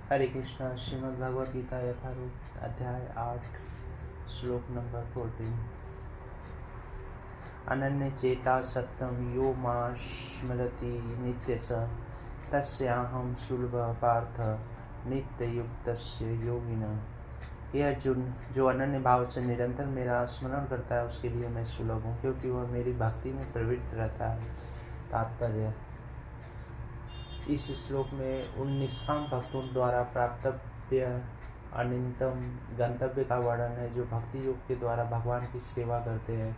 हरे कृष्णा। श्रीमद् भगवद गीता यथारूप अध्याय 8 श्लोक नंबर 14। अनन्य चेता सत्यम यो मां स्मरति नित्यस तस्याहं सुलभ पार्थ नित्य युक्तस्य योगिना। हे अर्जुन, जो अनन्य भाव से निरंतर मेरा स्मरण करता है उसके लिए मैं सुलभ हूँ, क्योंकि वह मेरी भक्ति में प्रवृत्त रहता है। तात्पर्य: इस श्लोक में उन निष्काम भक्तों द्वारा प्राप्तव्य अनंतम गंतव्य का वर्णन है जो भक्ति योग के द्वारा भगवान की सेवा करते हैं।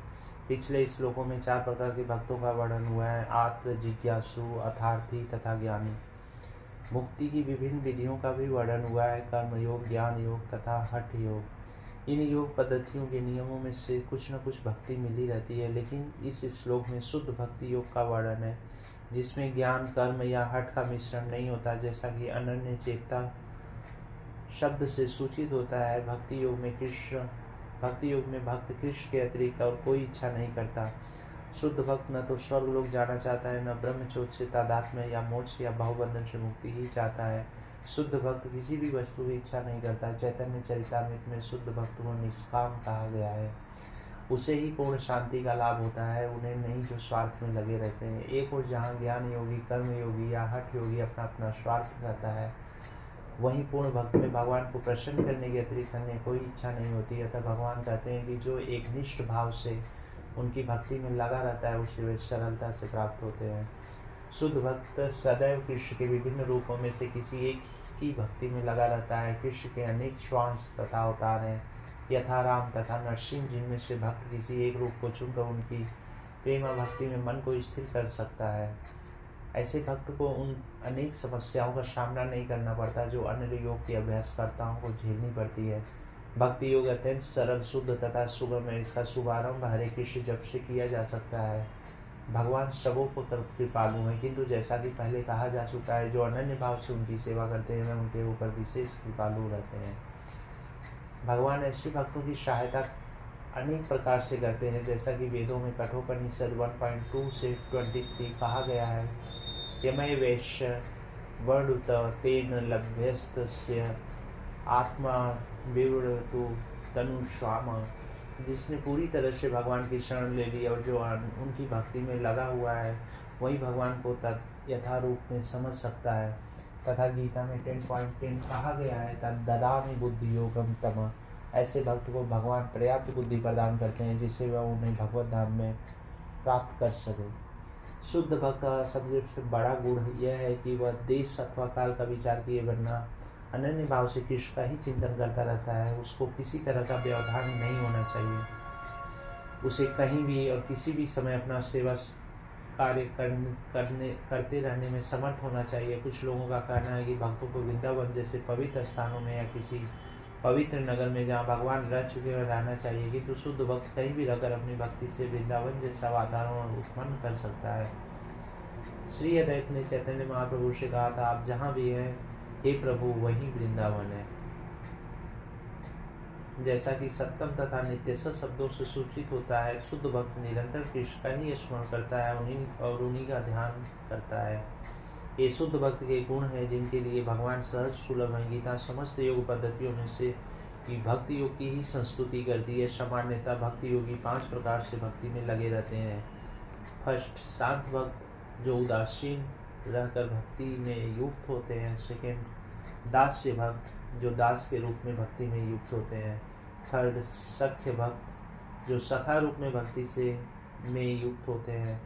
पिछले श्लोकों में 4 प्रकार के भक्तों का वर्णन हुआ है: आत्म जिज्ञासु, अर्थार्थी तथा ज्ञानी। मुक्ति की विभिन्न विधियों का भी वर्णन हुआ है: कर्म योग, ज्ञान योग तथा हठ योग। इन योग पद्धतियों के नियमों में से कुछ न कुछ भक्ति मिली रहती है, लेकिन इस श्लोक में शुद्ध भक्ति योग का वर्णन है जिसमें ज्ञान, कर्म या हठ का मिश्रण नहीं होता, जैसा कि अनन्य चेता शब्द से सूचित होता है। भक्ति योग में भक्त कृष्ण के अतिरिक्त और कोई इच्छा नहीं करता। शुद्ध भक्त न तो स्वर्ग लोक जाना चाहता है, न ब्रह्मचोद से तादात्म्य या मोक्ष या बहुबंधन से मुक्ति ही चाहता है। शुद्ध भक्त किसी भी वस्तु की इच्छा नहीं करता। चैतन्य चरितामृत में शुद्ध भक्त को निष्काम कहा गया है। उसे ही पूर्ण शांति का लाभ होता है, उन्हें नहीं जो स्वार्थ में लगे रहते हैं। एक और जहाँ ज्ञान योगी, कर्म योगी या हठ योगी अपना अपना स्वार्थ रहता है, वहीं पूर्ण भक्त में भगवान को प्रसन्न करने के अतिरिक्त अन्य कोई इच्छा नहीं होती। अतः भगवान कहते हैं कि जो एक निष्ठ भाव से उनकी भक्ति में लगा रहता है उसे वे सरलता से प्राप्त होते हैं। शुद्ध भक्त सदैव कृष्ण के विभिन्न रूपों में से किसी एक की भक्ति में लगा रहता है। कृष्ण के अनेक स्वांश तथा अवतार हैं, यथा राम तथा नरसिंह, जिनमें से भक्त किसी एक रूप को चुनकर उनकी प्रेम भक्ति में मन को स्थिर कर सकता है। ऐसे भक्त को उन अनेक समस्याओं का सामना नहीं करना पड़ता जो अन्य योग के अभ्यासकर्ताओं को झेलनी पड़ती है। भक्ति योग अत्यंत सरल, शुद्ध तथा सुगम है। इसका शुभारंभ हरे कृष्ण जप से किया जा सकता है। भगवान सबों पर कृपालु हैं, किंतु जैसा कि पहले कहा जा चुका है, जो अनन्य भाव से उनकी सेवा करते हैं वे उनके ऊपर विशेष कृपालु रहते हैं। भगवान ऐसे भक्तों की सहायता अनेक प्रकार से करते हैं, जैसा कि वेदों में कठोपनिषद 1.2 से 23 कहा गया है: यमय वैश्य वर्णुत तेन लभ्यस्तस्य आत्मा विवृतु तनुष्वाम। जिसने पूरी तरह से भगवान की शरण ले ली और जो उनकी भक्ति में लगा हुआ है वही भगवान को यथारूप में समझ सकता है। तथा गीता में 10.10 कहा गया है: तद ददामि बुद्धि योगम तम। ऐसे भक्त को भगवान पर्याप्त बुद्धि प्रदान करते हैं जिससे वह उन्हें भगवत धाम में प्राप्त कर सके। शुद्ध भक्त का सबसे बड़ा गुण यह है कि वह देश अथवा काल का विचार किए बिना अनन्य भाव से कृष्ण का ही चिंतन करता रहता है। उसको किसी तरह का व्यवधान नहीं होना चाहिए। उसे कहीं भी और किसी भी समय अपना सेवा कार्य करते रहने में समर्थ होना चाहिए। कुछ लोगों का कहना है कि भक्तों को वृंदावन जैसे पवित्र स्थानों में या किसी पवित्र नगर में जहाँ भगवान रह चुके हैं रहना चाहिए, किंतु शुद्ध भक्त कहीं भी रहकर अपनी भक्ति से वृंदावन जैसा वातावरण उत्पन्न कर सकता है। श्री अद्वैत ने चैतन्य महाप्रभु से कहा था: आप जहाँ भी हैं हे प्रभु, वही वृंदावन है। जैसा कि सत्यम तथा नित्यस शब्दों से सूचित होता है, शुद्ध भक्त निरंतर कृष्ण का ही स्मरण करता है उन्हीं का ध्यान करता है। ये शुद्ध भक्त के गुण हैं जिनके लिए भगवान सहज सुलभ है। गीता समस्त योग पद्धतियों में से भक्ति योग की ही संस्तुति करती है। सामान्यतः भक्ति योगी 5 प्रकार से भक्ति में लगे रहते हैं। फर्स्ट, शांत भक्त जो उदासीन रहकर भक्ति में युक्त होते हैं। सेकेंड, दास्य भक्त जो दास के रूप में भक्ति में युक्त होते हैं। थर्ड, सख्य भक्त जो सखा रूप में भक्ति में युक्त होते हैं।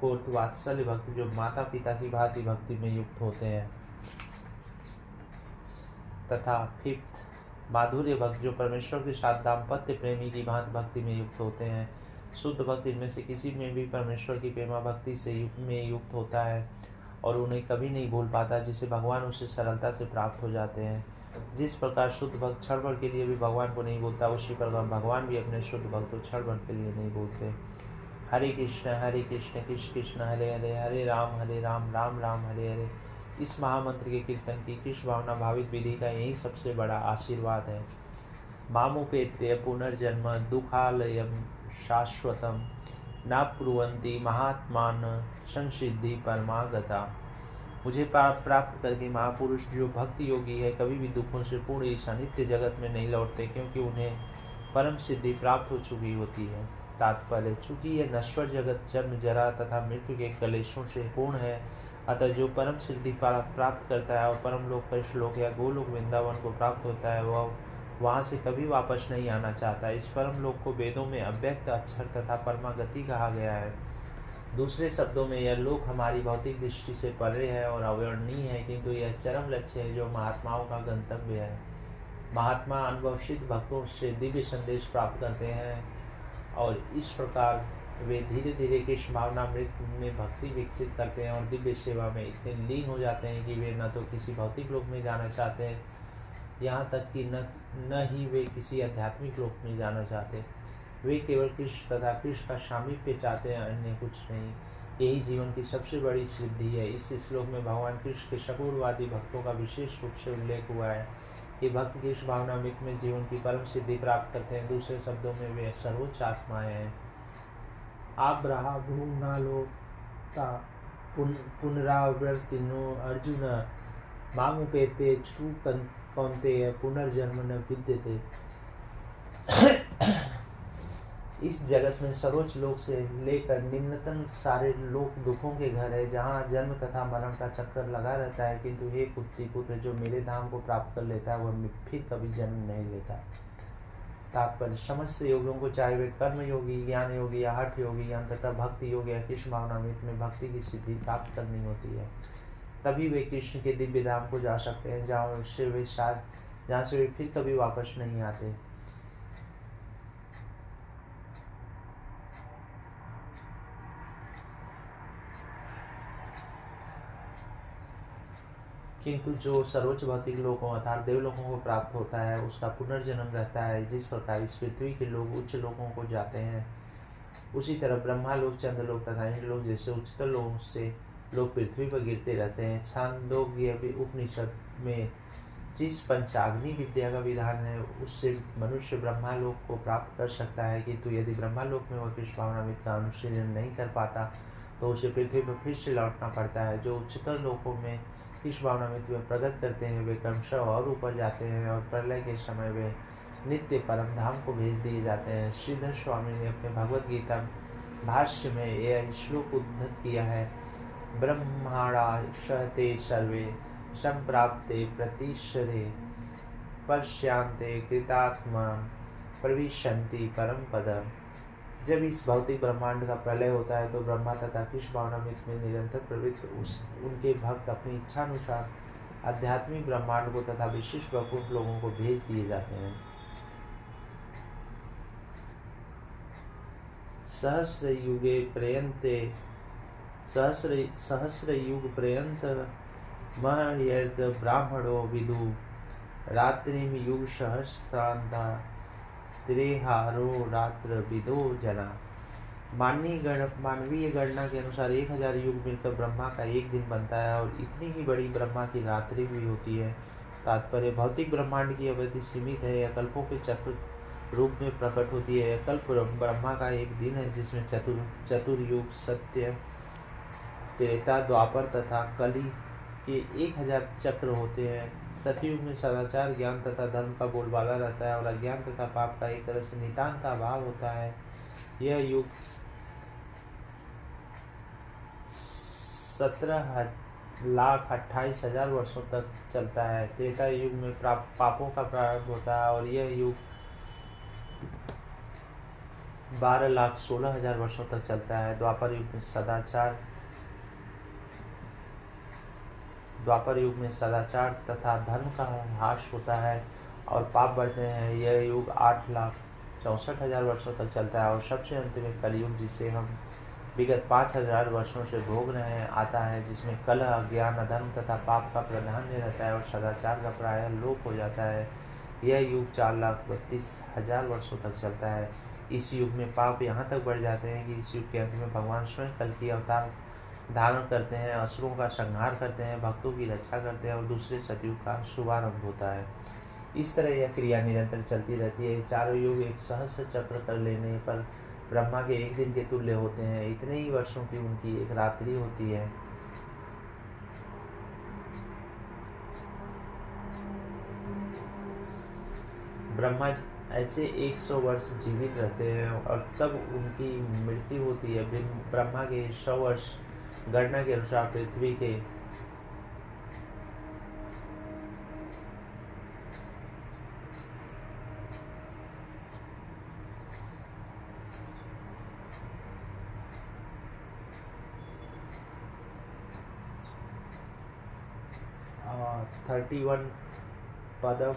फोर्थ, वात्सल्य भक्त जो माता पिता की भांति भक्ति में युक्त होते हैं। तथा फिफ्थ, माधुर्य भक्त जो परमेश्वर के साथ दाम्पत्य प्रेमी की भांति भक्ति में युक्त होते हैं। शुद्ध भक्त इनमें से किसी में भी परमेश्वर की प्रेमा भक्ति से युक्त होता है और उन्हें कभी नहीं भूल पाता, जिससे भगवान उसे सरलता से प्राप्त हो जाते हैं। जिस प्रकार शुद्ध भक्त क्षण भर के लिए भी भगवान को नहीं भूलता, उसी प्रकार भगवान भी अपने शुद्ध भक्त को क्षण भर के लिए नहीं भूलते। हरे कृष्ण कृष्ण कृष्ण हरे हरे, हरे राम राम राम हरे हरे। इस महामंत्र के कीर्तन की कृष्ण भावना भावित विधि का यही सबसे बड़ा आशीर्वाद है। मामुपेत्य पुनर्जन्म दुखालयम शाश्वतम न ब्रुवन्ति महात्मान संसिद्धि परमागता। मुझे प्राप्त करके महापुरुष जो भक्ति योगी है कभी भी दुखों से पूर्ण इस अनित्य जगत में नहीं लौटते, क्योंकि उन्हें परम सिद्धि प्राप्त हो चुकी होती है। तात्पर्य, चूंकि यह नश्वर जगत जन्म जरा तथा मृत्यु के कलेशों से पूर्ण है, अतः जो परम सिद्धि प्राप्त करता है और परम लोक पर श्लोक या गोलोक वृंदावन को प्राप्त होता है, वह वहाँ से कभी वापस नहीं आना चाहता। इस परम लोक को वेदों में अव्यक्त अक्षर तथा परमागति कहा गया है। दूसरे शब्दों में यह लोक हमारी भौतिक दृष्टि से परे है और अवर्णनीय है, किंतु यह चरम लक्ष्य है जो महात्माओं का गंतव्य है। महात्मा अनुभवसिद्ध भक्तों से दिव्य संदेश प्राप्त करते हैं और इस प्रकार वे धीरे धीरे कृष्ण भावनामृत में भक्ति विकसित करते हैं और दिव्य सेवा में इतने लीन हो जाते हैं कि वे न तो किसी भौतिक लोक में जाना चाहते हैं, यहाँ तक कि न ही वे किसी आध्यात्मिक लोक में जाना चाहते। वे केवल कृष्ण तथा कृष्ण का सामीप्य चाहते हैं, अन्य कुछ नहीं। यही जीवन की सबसे बड़ी सिद्धि है। इस श्लोक में भगवान कृष्ण के शकूरवादी भक्तों का विशेष रूप से उल्लेख हुआ है। ये भक्त कृष्ण भावनामृत में जीवन की परम सिद्धि प्राप्त करते हैं। दूसरे शब्दों में वे सर्वोच्च आत्माएं हैं। आप रहा भूनालोता पुनरावर्तिनो अर्जुन मामुपेते चू कौन्तेय पुनर्जन्म न विद्यते। इस जगत में सर्वोच्च लोक से लेकर निम्नतम सारे लोक दुखों के घर है, जहाँ जन्म तथा मरण का चक्कर लगा रहता है, किंतु हे कुंती पुत्र, जो मेरे धाम को प्राप्त कर लेता है वह फिर कभी जन्म नहीं लेता। तात्पर्य, समस्त योगियों को, चाहे वे कर्म योगी, ज्ञान योगी या हठ योगी, अंततः भक्ति योगी या कृष्ण भावनामृत में भक्ति की सिद्धि प्राप्त करनी होती है। तभी वे कृष्ण के दिव्य धाम को जा सकते हैं, जहाँ से वे फिर कभी वापस नहीं आते। किंतु जो सर्वोच्च भौतिक लोकों अर्थात देवलोकों को प्राप्त होता है, उसका पुनर्जन्म रहता है। जिस प्रकार इस पृथ्वी के लोग उच्च लोकों को जाते हैं, उसी तरह ब्रह्मालोक, चंद्रलोक तथा इंद्रलोक जैसे उच्चतर लोकों से लोग पृथ्वी पर गिरते रहते हैं। छांदोग्य उपनिषद में जिस पंचाग्नि विद्या का विधान है, उससे मनुष्य ब्रह्मालोक को प्राप्त कर सकता है, किंतु यदि ब्रह्मालोक में वह कृष्ण भावनामृत का अनुशीलन नहीं कर पाता, तो उसे पृथ्वी पर फिर से लौटना पड़ता है। जो उच्चतर लोकों में कृष्ण भावनामृत में प्रगत करते हैं, वे क्रमशः और ऊपर जाते हैं और प्रलय के समय वे नित्य परम धाम को भेज दिए जाते हैं। श्रीधर स्वामी ने अपने भगवद गीता भाष्य में यह श्लोक उद्धृत किया है। ब्रह्माणा सहते सर्वे संप्राप्ते प्रतिशरे पश्यांते कृतात्मा प्रविशन्ति परम पदम। जब इस भौतिक ब्रह्मांड का प्रलय होता है, तो ब्रह्मा तथा कृष्ण भावनामृत में निरंतर प्रवृत्त उनके भक्त अपनी इच्छा अनुसार आध्यात्मिक ब्रह्मांड को तथा विशिष्ट वैकुंठ लोगों को भेज दिए जाते हैं। सहस्र युग पर्यंत महर्यर्थ ब्राह्मणो विदु रात्रिम युग सहस्रांता त्रेहारो रात्र विदो जना। मानवीय गणना के अनुसार 1000 युग मिलकर ब्रह्मा का एक दिन बनता है और इतनी ही बड़ी ब्रह्मा की रात्रि भी होती है। तात्पर्य, भौतिक ब्रह्मांड की अवधि सीमित है, यह कल्पों के चक्र रूप में प्रकट होती है। कल्प ब्रह्मा का एक दिन है, जिसमें चतुर्युग, सत्य, त्रेता, द्वापर तथा कली के 1000 चक्र होते हैं। सतयुग में सदाचार, ज्ञान तथा धर्म का बोलबाला रहता है और अज्ञान तथा पाप का एक तरह से नितांत अभाव होता है। यह युग 17,28,000 वर्षों तक चलता है। त्रेता युग में पापों का प्रारंभ होता है और यह युग 12,16,000 वर्षों तक चलता है। द्वापर युग में सदाचार तथा धर्म का ह्रास होता है और पाप बढ़ते हैं। यह युग 8,64,000 वर्षों तक चलता है और सबसे अंत में कलयुग, जिसे हम विगत 5,000 वर्षों से भोग रहे हैं, आता है, जिसमें कलह, अज्ञान, अधर्म तथा पाप का प्राधान्य रहता है और सदाचार का प्रायः लोप हो जाता है। यह युग 4,32,000 वर्षों तक चलता है। इस युग में पाप यहाँ तक बढ़ जाते हैं कि इस युग के अंत में भगवान स्वयं कल की अवतार धारण करते हैं, असुरों का संहार करते हैं, भक्तों की रक्षा करते हैं और दूसरे सतयुग का शुभारंभ होता है। इस तरह यह क्रिया निरंतर चलती रहती है। चारों युग एक सहस्र चक्र कर लेने पर ब्रह्मा के एक दिन के तुल्य होते हैं। इतने ही वर्षों की उनकी एक रात्रि होती है। ब्रह्मा ऐसे 100 वर्ष जीवित रहते हैं और तब उनकी मृत्यु होती है। ब्रह्मा के 100 वर्ष गणना के अनुसार पृथ्वी के 31 पदम।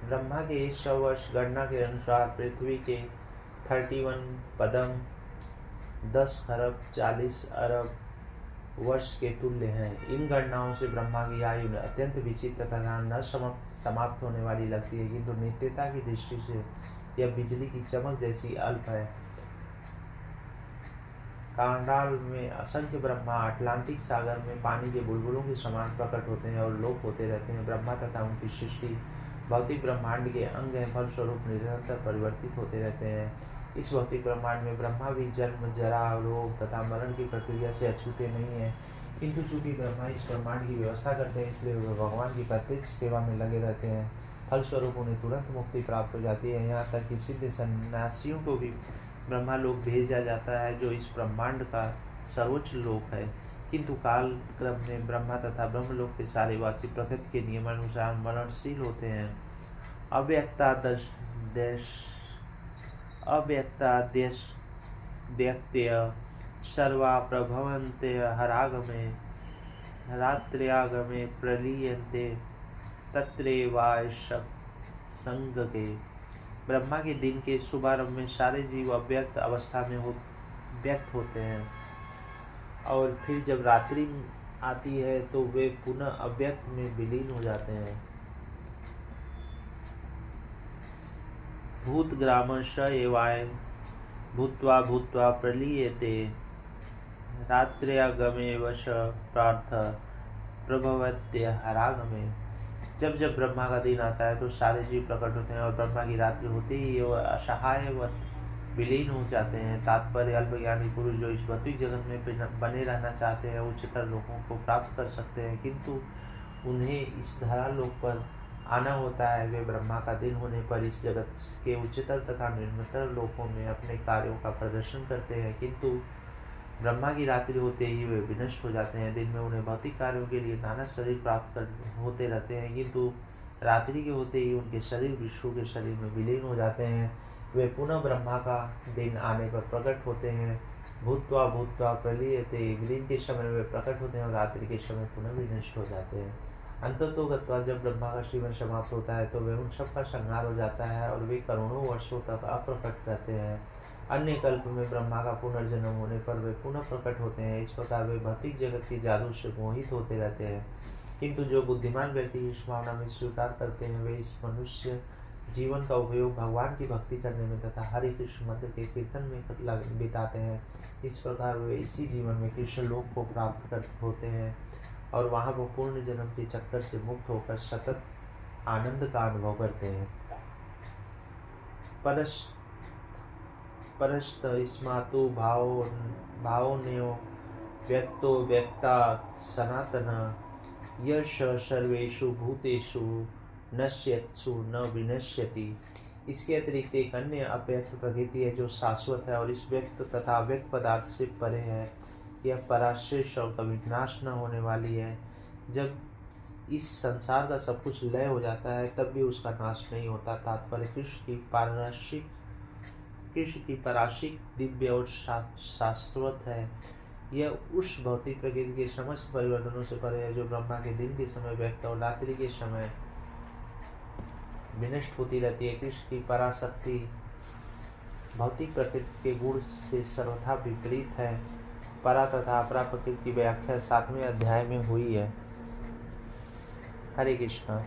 ब्रह्मा के 100 वर्ष गणना के अनुसार पृथ्वी के 31 पदम 10 खरब 40 अरब वर्ष के तुल्य हैं। इन गणनाओं से ब्रह्मा की आयु अत्यंत विचित्र तथा न समाप्त होने वाली लगती है, किंतु नित्यता की दृष्टि से यह बिजली की चमक जैसी अल्प है। कांडाल में असंख्य ब्रह्मा अटलांटिक सागर में पानी के बुलबुलों के समान प्रकट होते हैं और लोप होते रहते हैं। ब्रह्मा तथा उनकी सृष्टि भौतिक ब्रह्मांड के अंग हैं, फलस्वरूप निरंतर परिवर्तित होते रहते हैं। इस भौतिक ब्रह्मांड में ब्रह्मा भी जन्म, जरा, रोग तथा मरण की प्रक्रिया से अछूते नहीं है, किंतु चूंकि ब्रह्मा इस ब्रह्मांड की व्यवस्था करते हैं, इसलिए वे भगवान की प्रत्यक्ष सेवा में लगे रहते हैं। फलस्वरूप उन्हें तुरंत मुक्ति प्राप्त हो जाती है। यहाँ तक कि सिद्ध सन्यासियों को भी ब्रह्मा लोक भेजा जाता है, जो इस ब्रह्मांड का सर्वोच्च लोक है। किंतु काल क्रम में ब्रह्मा तथा ब्रह्मलोक के सारे वासी प्रकृति के नियमानुसार मरणशील होते हैं। अव्यक्तादेश व्यक्तय सर्वा प्रभवन्ते हरागमे रात्र्यागमे प्रलीयन्ते तत्रैवाशक संगके। ब्रह्मा के दिन के शुभारंभ में सारे जीव अव्यक्त अवस्था में व्यक्त होते हैं और फिर जब रात्रि आती है तो वे पुनः अव्यक्त में विलीन हो जाते हैं। भूतग्राम स एवायं भूत्वा भूत्वा प्रलीयते रात्र्यागमे वश प्रार्थ प्रभवत्य हरागमे। जब जब ब्रह्मा का दिन आता है तो सारे जीव प्रकट होते हैं और ब्रह्मा की रात्रि होते ही वो असहायवत विलीन हो जाते हैं। तात्पर्य अल्पज्ञानी पुरुष जो इस भौतिक जगत में बने रहना चाहते हैं, उच्चतर लोकों को प्राप्त कर सकते हैं, किंतु उन्हें इस धरा लोक पर आना होता है। वे ब्रह्मा का दिन होने पर इस जगत के उच्चतर तथा निम्नतर लोकों में अपने कार्यों का प्रदर्शन करते हैं, किंतु ब्रह्मा की रात्रि होते ही वे विनष्ट हो जाते हैं। दिन में उन्हें भौतिक कार्यों के लिए नाना शरीर प्राप्त होते रहते हैं, किंतु रात्रि के होते ही उनके शरीर विष्णु के शरीर में विलीन हो जाते हैं। वे पुनः ब्रह्मा का दिन आने पर प्रकट होते हैं। भूत्वा भूत्वा प्रलीयते। विलीन के समय वे प्रकट होते हैं और रात्रि के समय पुनः विनष्ट हो जाते हैं। अंततोगत्वा जब ब्रह्मा का जीवन समाप्त होता है तो वे उन सब का संहार हो जाता है और वे करोड़ों वर्षों तक अप्रकट रहते हैं। अन्य कल्प में ब्रह्मा का पुनर्जन्म होने पर वे पुनः प्रकट होते हैं। इस प्रकार वे भौतिक जगत के जादू से मोहित होते रहते हैं, किंतु जो बुद्धिमान व्यक्ति इस भावना में स्वीकार करते हैं, वे इस मनुष्य जीवन का उपयोग भगवान की भक्ति करने में तथा हरे कृष्ण मंत्र के कीर्तन में बिताते हैं। इस प्रकार वे इसी जीवन में कृष्ण लोक को प्राप्त होते हैं और वहाँ वो पूर्ण जन्म के चक्कर से मुक्त होकर सतत आनंद का अनुभव करते हैं। परस्त स्मातु भावन्यो व्यक्तो व्यक्ता सनातन यश सर्वेषु भूतेषु नश्यत्सु न विनश्यति। इसके अतिरिक्त एक अन्य अव्यक्त प्रकृति है जो शाश्वत है और इस व्यक्त तथा अव्यक्त पदार्थ से परे है। यह पराश्रेष्ठ और कभी नाश न होने वाली है। जब इस संसार का सब कुछ लय हो जाता है तब भी उसका नाश नहीं होता। तात्पर्य कृष्ण की पराशिक दिव्य और शाश्वत है। यह उस भौतिक प्रकृति के समस्त परिवर्तनों से परे है जो ब्रह्मा के दिन के समय व्यक्त और रात्रि के समय विनष्ट होती रहती है। कृष्ण की पराशक्ति भौतिक प्रकृति के गुण से सर्वथा विपरीत है। परा तथा अपरा प्रकृति की व्याख्या 7वें अध्याय में हुई है। हरे कृष्ण।